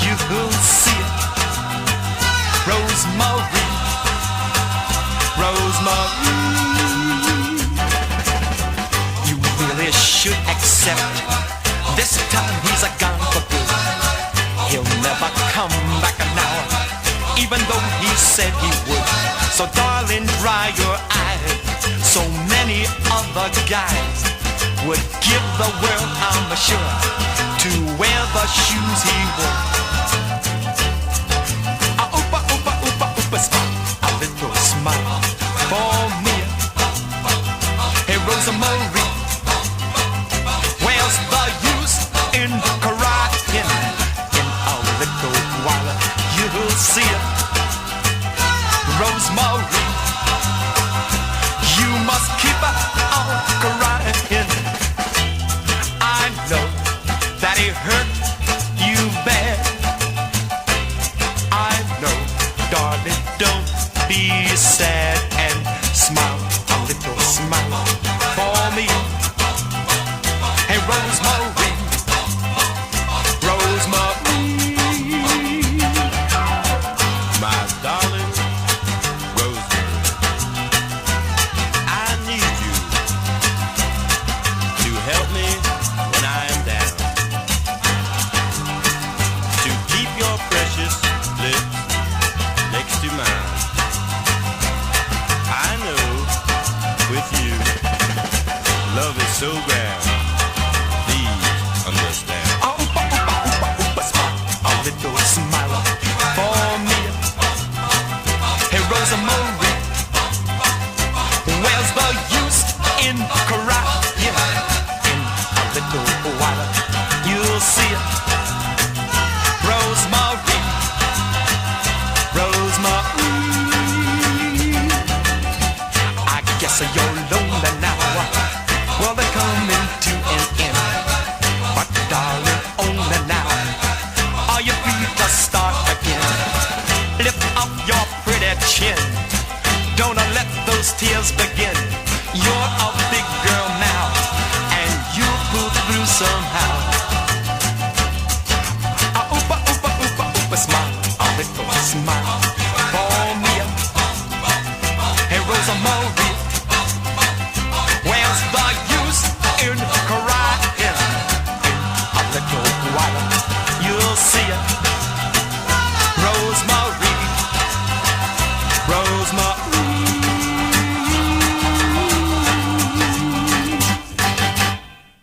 you'll see it. Rosemary, Rosemary, you really should accept this time he's a gone for good. He'll never come back now, even though he said he would. So darling, dry your eyes. So many other guys would give the world, I'm sure, to wear the shoes he wore. A oopa, oopa, oopa, oopa, smile, a little smile for me. Hey, Rosemary, where's the use in crying? In a little while you'll see it. Rosemary, you must keep on crying. I know that it hurt you bad. I know, darling, don't be sad and smile, a little smile for me. Hey, Rosemary, Rosemary, My darling Rosemary, I need you to help me when I am down, to keep your precious lips next to mine. I know with you, love is so grand. Please understand. a oopa, oopa, oopa, oopa, smile, a little smile for me. Hey, Rosemary, where's the use in crying? In a little while you'll see it. Rosemary, Rosemary, I guess you're lonely now. Well, they're coming to an end, but darling, only now are you free to start again. Lift up your pretty chin, don't let those tears begin. You're a big girl now, and you'll pull through somehow. A oopa, oopa, oopa, oopa, smile, a little smile for me. Hey, Rosemary,